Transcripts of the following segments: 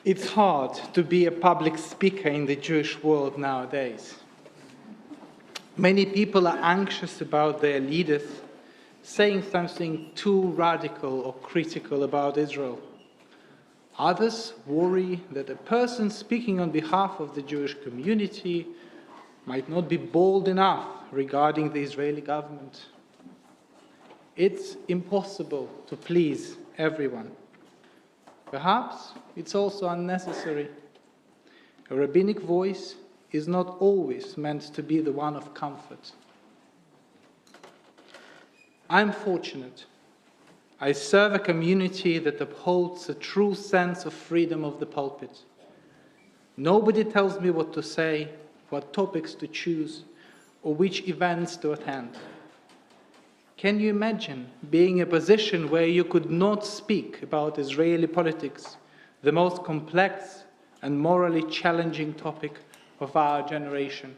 It's hard to be a public speaker in the Jewish world nowadays. Many people are anxious about their leaders saying something too radical or critical about Israel. Others worry that a person speaking on behalf of the Jewish community might not be bold enough regarding the Israeli government. It's impossible to please everyone. Perhaps it's also unnecessary. A rabbinic voice is not always meant to be the one of comfort. I'm fortunate. I serve a community that upholds a true sense of freedom of the pulpit. Nobody tells me what to say, what topics to choose, or which events to attend. Can you imagine being in a position where you could not speak about Israeli politics, the most complex and morally challenging topic of our generation?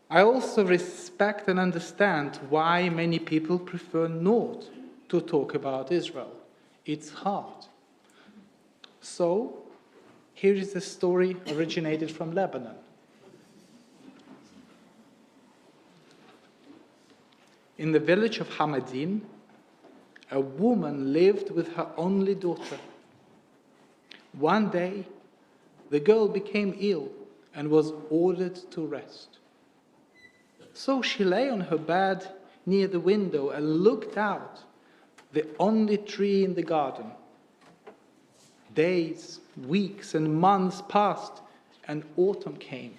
I also respect and understand why many people prefer not to talk about Israel. It's hard. So, here is a story originated from Lebanon. In the village of Hamadim, a woman lived with her only daughter. One day, the girl became ill and was ordered to rest. So she lay on her bed near the window and looked out, the only tree in the garden. Days, weeks, and months passed, and autumn came.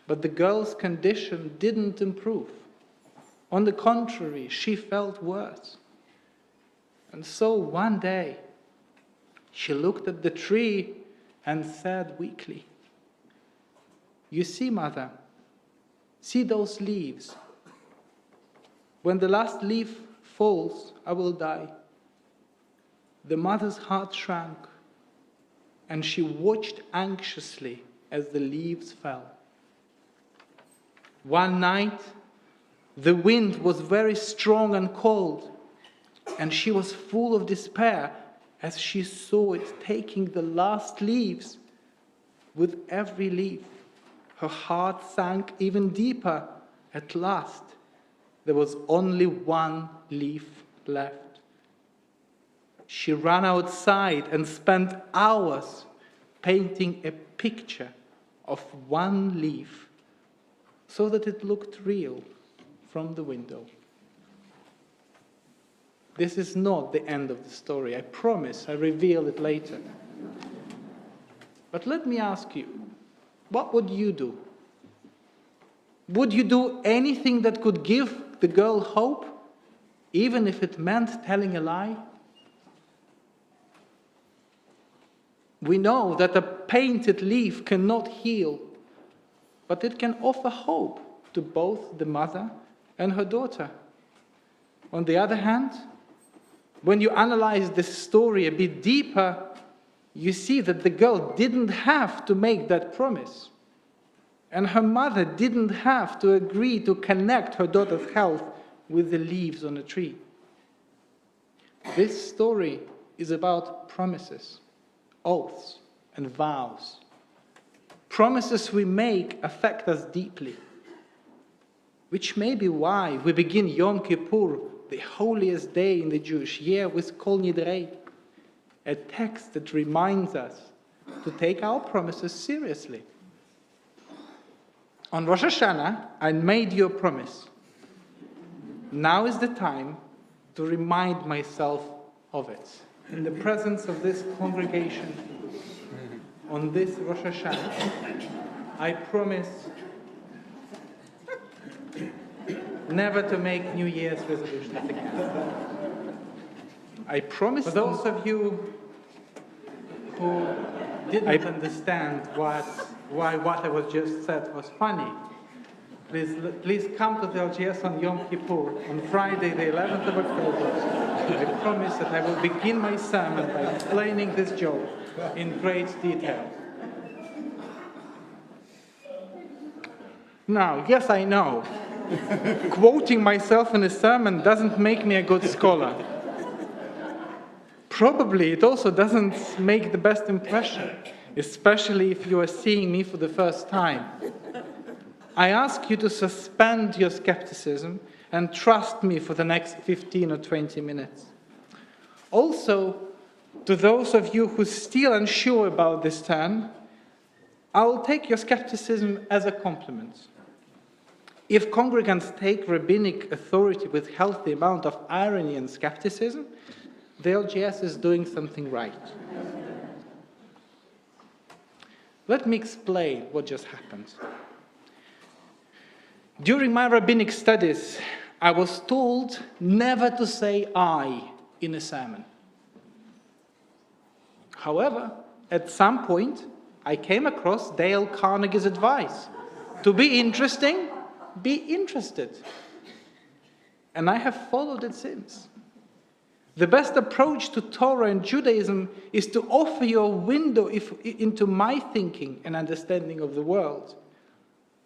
But the girl's condition didn't improve. On the contrary, she felt worse. And so one day, she looked at the tree and said weakly, "You see, Mother, see those leaves. When the last leaf falls, I will die." The mother's heart shrank, and she watched anxiously as the leaves fell. One night, the wind was very strong and cold, and she was full of despair as she saw it taking the last leaves. With every leaf, her heart sank even deeper. At last, there was only one leaf left. She ran outside and spent hours painting a picture of one leaf so that it looked real from the window. This is not the end of the story. I promise I reveal it later. But let me ask you, what would you do? Would you do anything that could give the girl hope, even if it meant telling a lie? We know that a painted leaf cannot heal, but it can offer hope to both the mother and her daughter. On the other hand, when you analyze this story a bit deeper, you see that the girl didn't have to make that promise. And her mother didn't have to agree to connect her daughter's health with the leaves on a tree. This story is about promises, oaths, and vows. Promises we make affect us deeply, which may be why we begin Yom Kippur, the holiest day in the Jewish year, with Kol Nidre, a text that reminds us to take our promises seriously. On Rosh Hashanah, I made you a promise. Now is the time to remind myself of it. In the presence of this congregation, on this Rosh Hashanah, I promise never to make New Year's resolutions again. I promise. For those of you who didn't understand why what I was just said was funny, please come to the LGS on Yom Kippur, on Friday, the 11th of October. I promise that I will begin my sermon by explaining this joke in great detail. Now, yes, I know, quoting myself in a sermon doesn't make me a good scholar. Probably it also doesn't make the best impression, especially if you are seeing me for the first time. I ask you to suspend your skepticism and trust me for the next 15 or 20 minutes. Also, to those of you who are still unsure about this turn, I will take your skepticism as a compliment. If congregants take rabbinic authority with healthy amount of irony and skepticism, the LGS is doing something right. Let me explain what just happened. During my rabbinic studies, I was told never to say "I" in a sermon. However, at some point, I came across Dale Carnegie's advice: to be interesting, be interested. And I have followed it since. The best approach to Torah and Judaism is to offer you a window into my thinking and understanding of the world.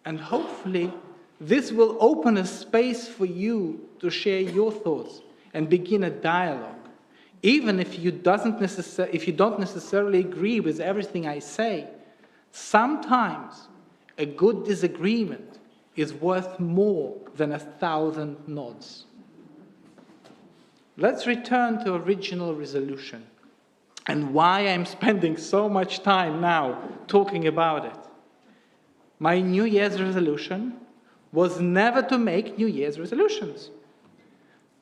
And hopefully, this will open a space for you to share your thoughts and begin a dialogue. Even if you don't necessarily agree with everything I say, sometimes a good disagreement is worth more than 1,000 nods. Let's return to original resolution and why I'm spending so much time now talking about it. My New Year's resolution was never to make New Year's resolutions.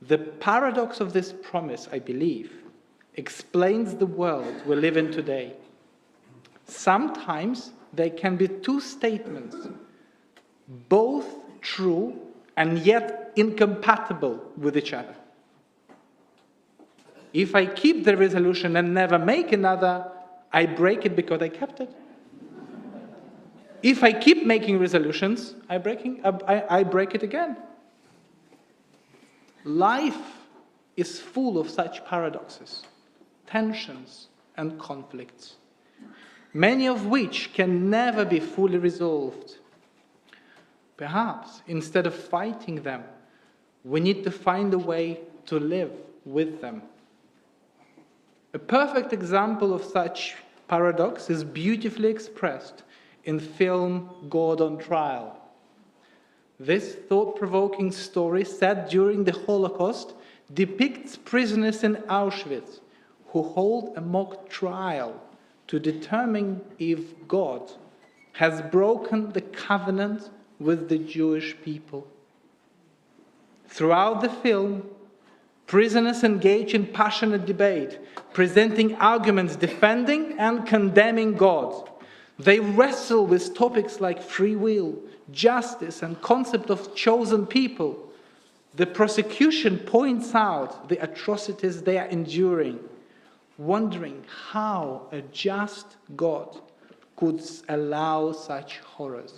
The paradox of this promise, I believe, explains the world we live in today. Sometimes there can be two statements, both true and yet incompatible with each other. If I keep the resolution and never make another, I break it because I kept it. If I keep making resolutions, I break it again. Life is full of such paradoxes, tensions, and conflicts, many of which can never be fully resolved. Perhaps, instead of fighting them, we need to find a way to live with them. A perfect example of such paradox is beautifully expressed in film God on Trial. This thought-provoking story, set during the Holocaust, depicts prisoners in Auschwitz who hold a mock trial to determine if God has broken the covenant with the Jewish people. Throughout the film, prisoners engage in passionate debate, presenting arguments defending and condemning God. They wrestle with topics like free will, justice, and concept of chosen people. The prosecution points out the atrocities they are enduring, wondering how a just God could allow such horrors.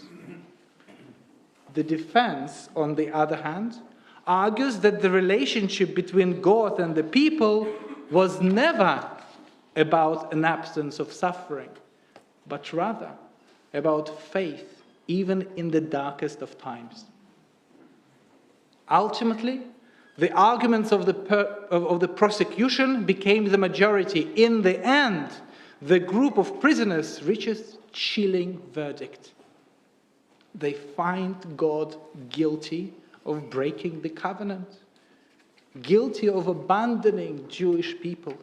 The defense, on the other hand, argues that the relationship between God and the people was never about an absence of suffering, but rather about faith, even in the darkest of times. Ultimately, the arguments of the prosecution became the majority. In the end, the group of prisoners reaches a chilling verdict. They find God guilty of breaking the covenant, guilty of abandoning Jewish people.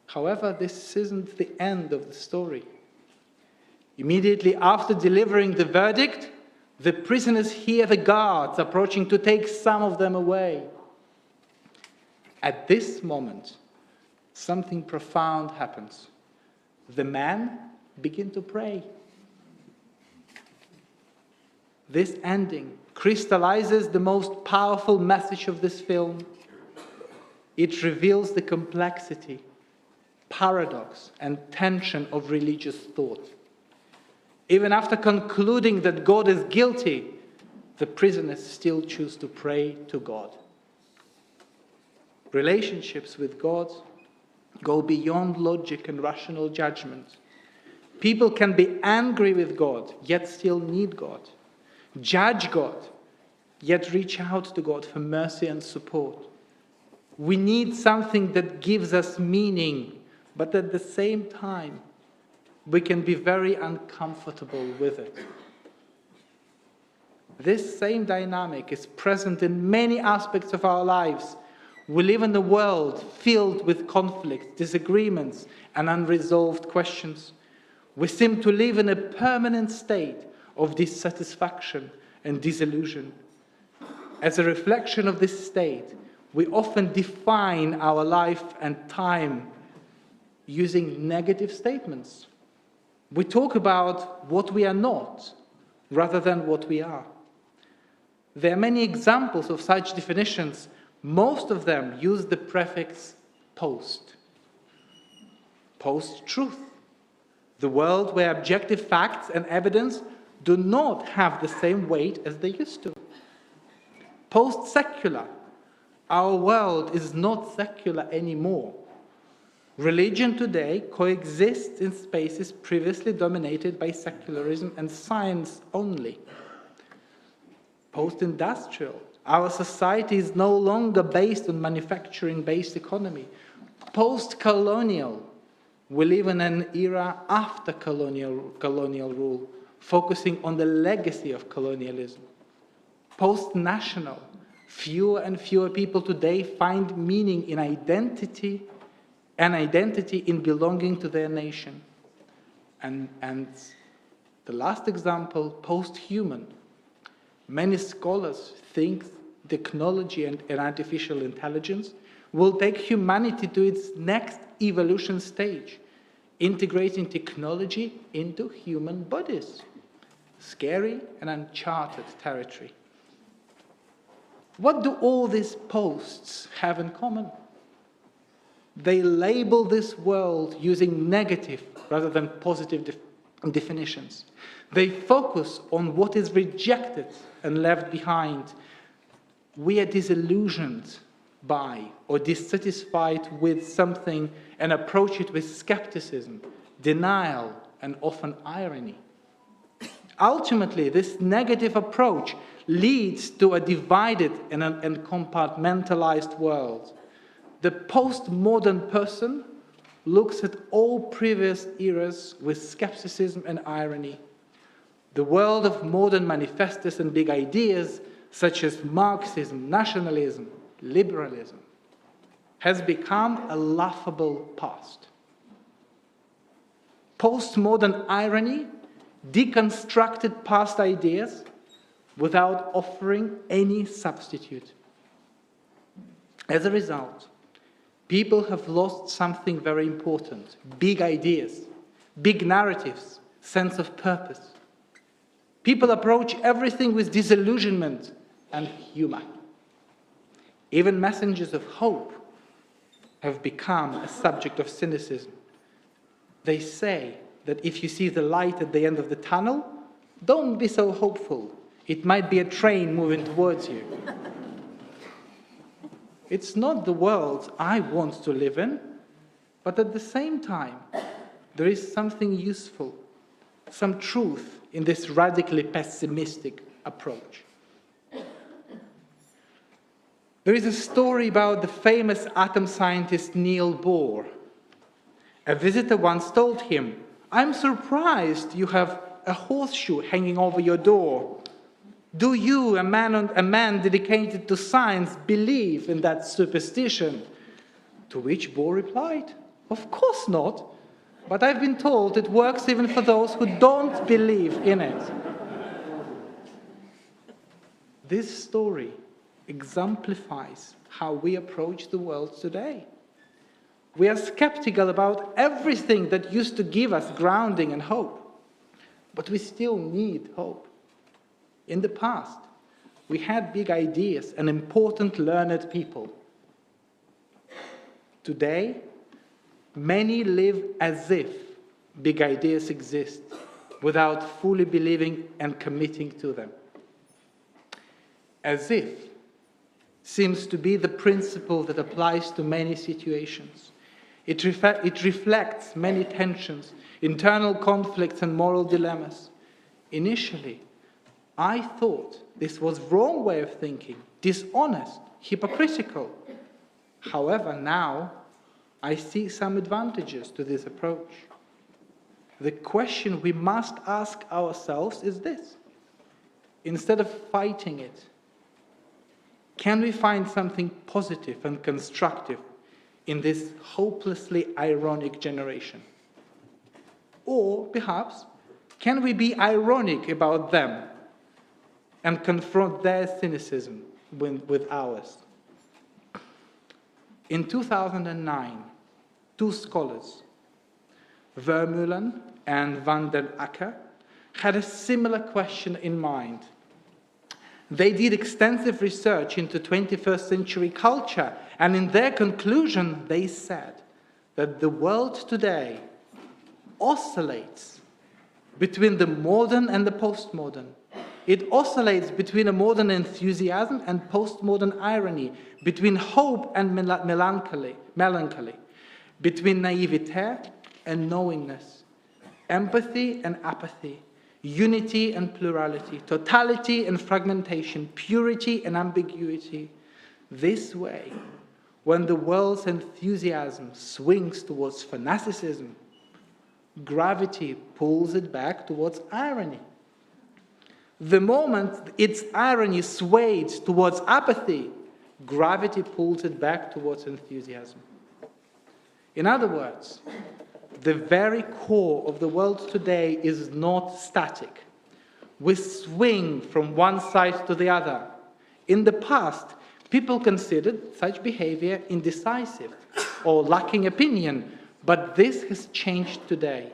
However, this isn't the end of the story. Immediately after delivering the verdict, the prisoners hear the guards approaching to take some of them away. At this moment, something profound happens. The men begin to pray. This ending crystallizes the most powerful message of this film. It reveals the complexity, paradox, and tension of religious thought. Even after concluding that God is guilty, the prisoners still choose to pray to God. Relationships with God go beyond logic and rational judgment. People can be angry with God, yet still need God. Judge God, yet reach out to God for mercy and support. We need something that gives us meaning, but at the same time, we can be very uncomfortable with it. This same dynamic is present in many aspects of our lives. We live in a world filled with conflict, disagreements, and unresolved questions. We seem to live in a permanent state of dissatisfaction and disillusion. As a reflection of this state, we often define our life and time using negative statements. We talk about what we are not rather than what we are. There are many examples of such definitions. Most of them use the prefix post. Post-truth. The world where objective facts and evidence do not have the same weight as they used to. Post-secular. Our world is not secular anymore. Religion today coexists in spaces previously dominated by secularism and science only. Post-industrial. Our society is no longer based on manufacturing-based economy. Post-colonial. We live in an era after colonial rule, focusing on the legacy of colonialism. Post-national. Fewer and fewer people today find meaning in identity in belonging to their nation. And the last example, post-human. Many scholars think technology and artificial intelligence will take humanity to its next evolution stage, integrating technology into human bodies. Scary and uncharted territory. What do all these posts have in common? They label this world using negative rather than positive definitions. They focus on what is rejected and left behind. We are disillusioned by or dissatisfied with something and approach it with skepticism, denial, and often irony. Ultimately, this negative approach leads to a divided and compartmentalized world. The postmodern person looks at all previous eras with skepticism and irony. The world of modern manifestos and big ideas, such as Marxism, nationalism, liberalism, has become a laughable past. Postmodern irony deconstructed past ideas without offering any substitute. As a result, people have lost something very important: big ideas, big narratives, sense of purpose. People approach everything with disillusionment and humor. Even messengers of hope have become a subject of cynicism. They say that if you see the light at the end of the tunnel, don't be so hopeful. It might be a train moving towards you. It's not the world I want to live in, but at the same time, there is something useful, some truth in this radically pessimistic approach. There is a story about the famous atom scientist Niels Bohr. A visitor once told him, "I'm surprised you have a horseshoe hanging over your door. Do you, a man dedicated to science, believe in that superstition?" To which Bohr replied, "Of course not, but I've been told it works even for those who don't believe in it." This story exemplifies how we approach the world today. We are skeptical about everything that used to give us grounding and hope, but we still need hope. In the past, we had big ideas and important learned people. Today, many live as if big ideas exist without fully believing and committing to them. As if seems to be the principle that applies to many situations. It reflects many tensions, internal conflicts, and moral dilemmas. Initially, I thought this was the wrong way of thinking, dishonest, hypocritical. However, now I see some advantages to this approach. The question we must ask ourselves is this: instead of fighting it, can we find something positive and constructive in this hopelessly ironic generation? Or perhaps, can we be ironic about them and confront their cynicism with ours? In 2009, two scholars, Vermeulen and Van den Akker, had a similar question in mind. They did extensive research into 21st century culture, and in their conclusion, they said that the world today oscillates between the modern and the postmodern. It oscillates between a modern enthusiasm and postmodern irony, between hope and melancholy, between naivete and knowingness, empathy and apathy, unity and plurality, totality and fragmentation, purity and ambiguity. This way, when the world's enthusiasm swings towards fanaticism, gravity pulls it back towards irony. The moment its irony sways towards apathy, gravity pulls it back towards enthusiasm. In other words, the very core of the world today is not static. We swing from one side to the other. In the past, people considered such behavior indecisive or lacking opinion, but this has changed today.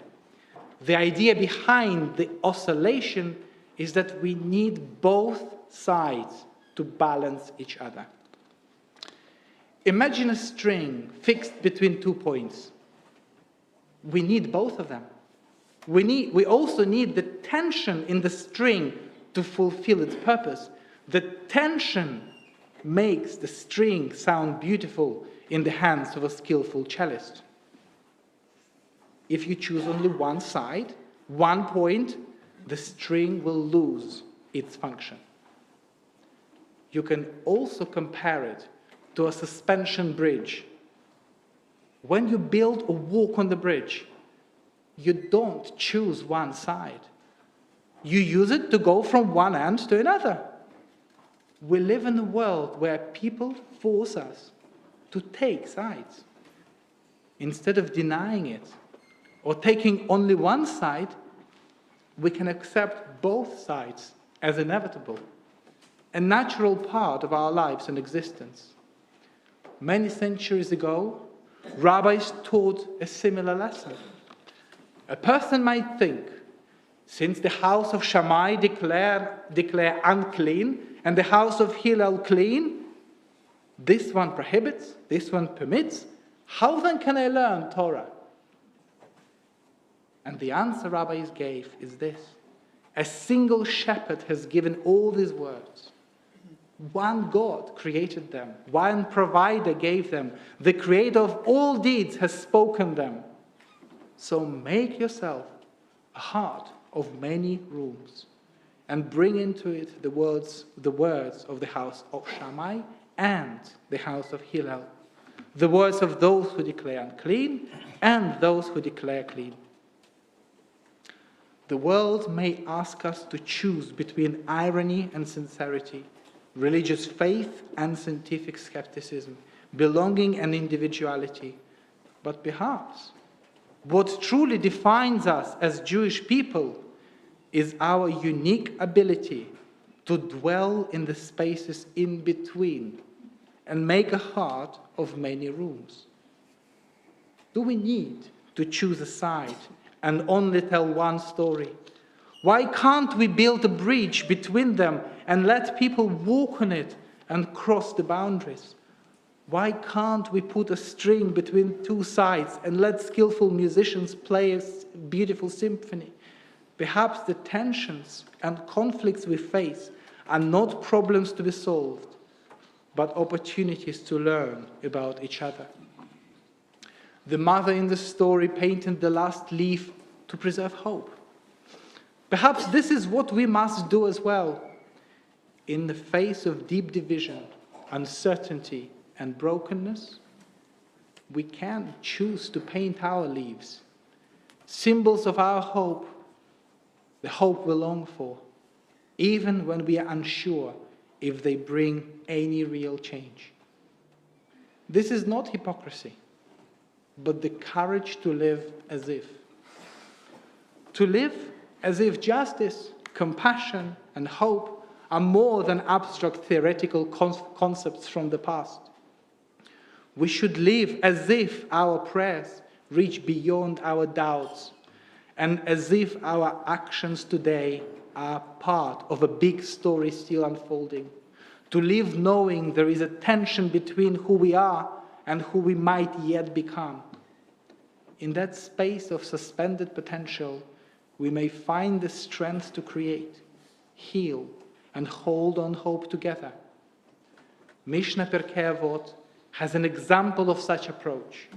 The idea behind the oscillation is that we need both sides to balance each other. Imagine a string fixed between 2 points. We need both of them. We also need the tension in the string to fulfill its purpose. The tension makes the string sound beautiful in the hands of a skillful cellist. If you choose only one side, 1 point, the string will lose its function. You can also compare it to a suspension bridge. When you build or walk on the bridge, you don't choose one side. You use it to go from one end to another. We live in a world where people force us to take sides. Instead of denying it or taking only one side, we can accept both sides as inevitable, a natural part of our lives and existence. Many centuries ago, rabbis taught a similar lesson. A person might think, since the house of Shammai declare unclean and the house of Hillel clean, this one prohibits, this one permits, how then can I learn Torah? And the answer rabbis gave is this: a single shepherd has given all these words. One God created them. One provider gave them. The creator of all deeds has spoken them. So make yourself a heart of many rooms and bring into it the words of the house of Shammai and the house of Hillel, the words of those who declare unclean and those who declare clean. The world may ask us to choose between irony and sincerity, religious faith and scientific skepticism, belonging and individuality. But perhaps what truly defines us as Jewish people is our unique ability to dwell in the spaces in between and make a heart of many rooms. Do we need to choose a side and only tell one story? Why can't we build a bridge between them and let people walk on it and cross the boundaries? Why can't we put a string between two sides and let skillful musicians play a beautiful symphony? Perhaps the tensions and conflicts we face are not problems to be solved, but opportunities to learn about each other. The mother in the story painted the last leaf to preserve hope. Perhaps this is what we must do as well. In the face of deep division, uncertainty, and brokenness, we can choose to paint our leaves, symbols of our hope, the hope we long for, even when we are unsure if they bring any real change. This is not hypocrisy, but the courage to live as if. To live as if justice, compassion, and hope are more than abstract theoretical concepts from the past. We should live as if our prayers reach beyond our doubts, and as if our actions today are part of a big story still unfolding. To live knowing there is a tension between who we are and who we might yet become. In that space of suspended potential, we may find the strength to create, heal, and hold on hope together. Mishnah Pirkei Avot has an example of such approach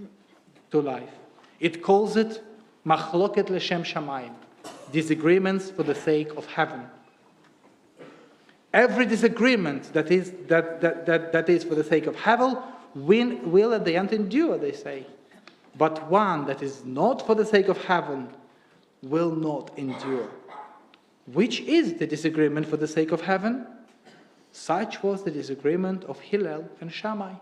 to life. It calls it machloket l'shem shamayim, disagreements for the sake of heaven. Every disagreement that is for the sake of heaven will at the end endure, they say. But one that is not for the sake of heaven will not endure. Which is the disagreement for the sake of heaven? Such was the disagreement of Hillel and Shammai.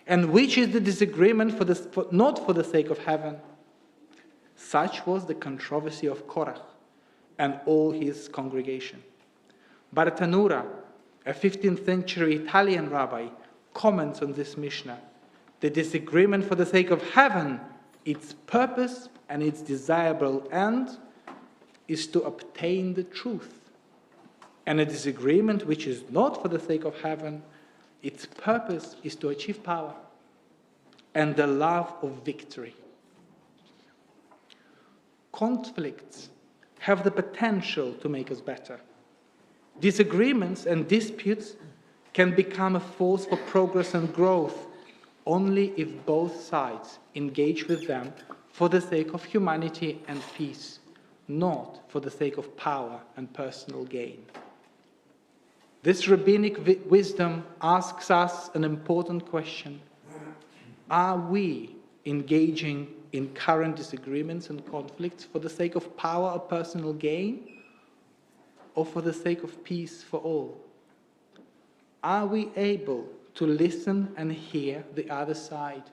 And which is the disagreement not for the sake of heaven? Such was the controversy of Korach and all his congregation. Bartanura, a 15th century Italian rabbi, comments on this Mishnah. The disagreement for the sake of heaven, its purpose and its desirable end is to obtain the truth. And a disagreement which is not for the sake of heaven, its purpose is to achieve power and the love of victory. Conflicts have the potential to make us better. Disagreements and disputes can become a force for progress and growth only if both sides engage with them for the sake of humanity and peace, not for the sake of power and personal gain. This rabbinic wisdom asks us an important question. Are we engaging in current disagreements and conflicts for the sake of power or personal gain, or for the sake of peace for all? Are we able to listen and hear the other side?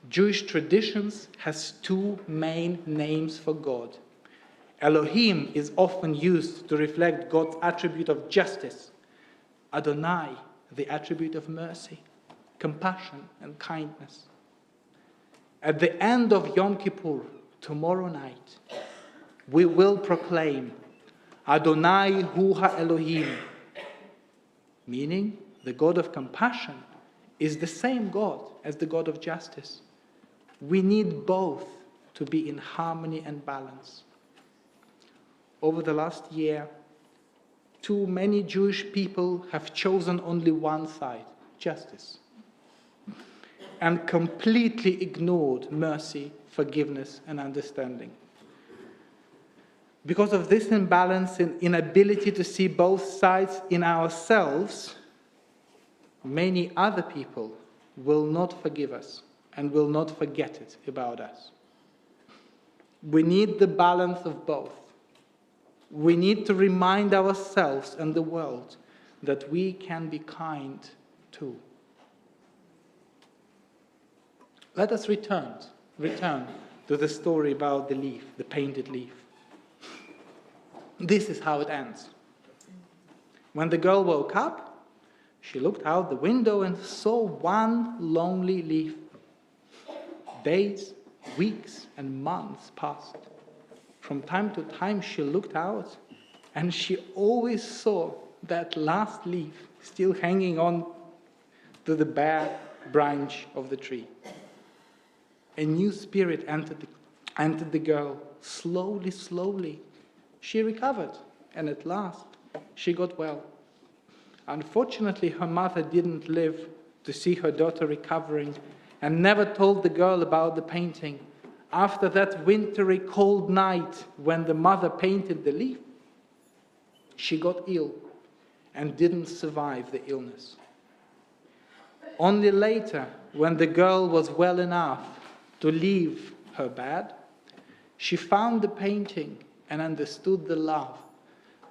Jewish traditions has two main names for God. Elohim is often used to reflect God's attribute of justice. Adonai, the attribute of mercy, compassion, and kindness. At the end of Yom Kippur, tomorrow night, we will proclaim Adonai Hu HaElohim, meaning the God of compassion is the same God as the God of justice. We need both to be in harmony and balance. Over the last year, too many Jewish people have chosen only one side, justice, and completely ignored mercy, forgiveness, and understanding. Because of this imbalance and inability to see both sides in ourselves, many other people will not forgive us and will not forget it about us. We need the balance of both. We need to remind ourselves and the world that we can be kind too. Let us return to the story about the leaf, the painted leaf. This is how it ends. When the girl woke up, she looked out the window and saw one lonely leaf. Days, weeks, and months passed. From time to time she looked out, and she always saw that last leaf still hanging on to the bare branch of the tree. A new spirit entered the girl. Slowly, she recovered, and at last she got well. Unfortunately, her mother didn't live to see her daughter recovering and never told the girl about the painting. After that wintry cold night when the mother painted the leaf, she got ill and didn't survive the illness. Only later, when the girl was well enough to leave her bed, she found the painting and understood the love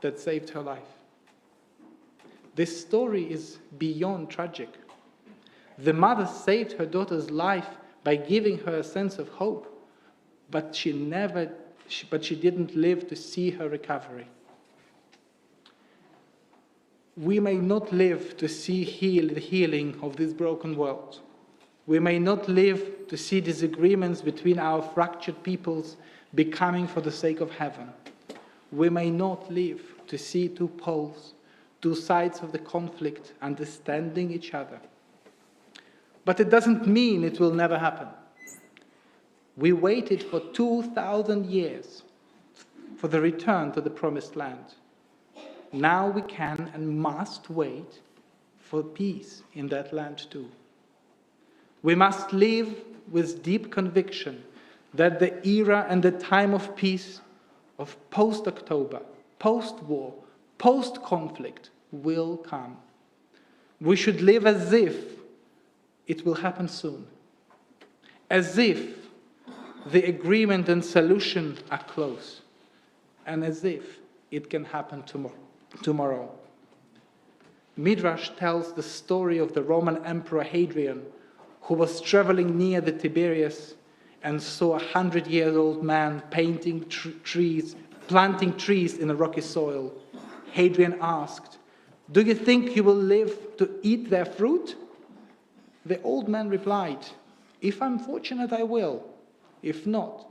that saved her life. This story is beyond tragic. The mother saved her daughter's life by giving her a sense of hope, but she didn't live to see her recovery. We may not live to see the healing of this broken world. We may not live to see disagreements between our fractured peoples becoming for the sake of heaven. We may not live to see two poles, two sides of the conflict understanding each other. But it doesn't mean it will never happen. We waited for 2,000 years for the return to the promised land. Now we can and must wait for peace in that land too. We must live with deep conviction that the era and the time of peace, of post-October, post-war, post-conflict will come. We should live as if it will happen soon, as if the agreement and solution are close, and as if it can happen tomorrow. Midrash tells the story of the Roman Emperor Hadrian, who was traveling near the Tiberias and saw a 100-year-old man planting trees in a rocky soil. Hadrian asked, "Do you think you will live to eat their fruit?" The old man replied, "If I'm fortunate, I will. If not,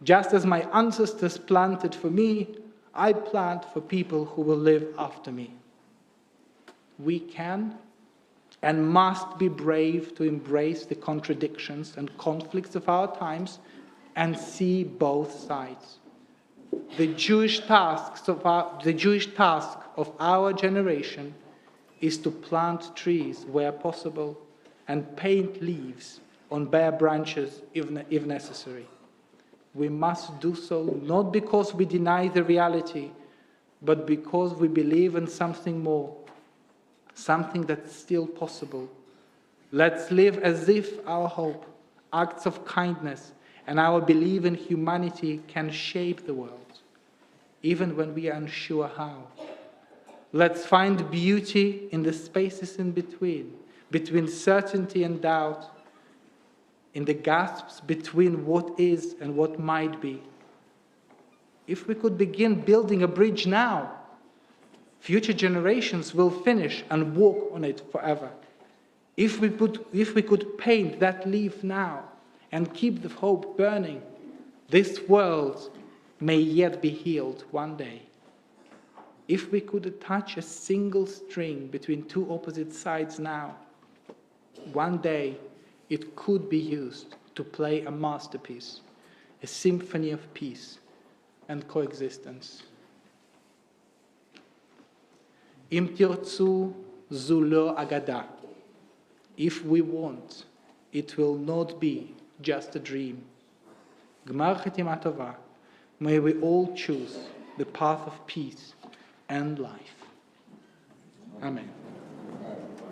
just as my ancestors planted for me, I plant for people who will live after me." We can and must be brave to embrace the contradictions and conflicts of our times and see both sides. The Jewish task of our generation is to plant trees where possible and paint leaves on bare branches if necessary. We must do so not because we deny the reality, but because we believe in something more, something that's still possible. Let's live as if our hope, acts of kindness, and our belief in humanity can shape the world, even when we are unsure how. Let's find beauty in the spaces in between certainty and doubt, in the gasps between what is and what might be. If we could begin building a bridge now, future generations will finish and walk on it forever. If we could paint that leaf now and keep the hope burning, this world may yet be healed one day. If we could attach a single string between two opposite sides now, one day it could be used to play a masterpiece, a symphony of peace and coexistence. Im tirtzu zu lo agada. If we want, it will not be just a dream. Gmar chetima tova. May we all choose the path of peace and life. Amen.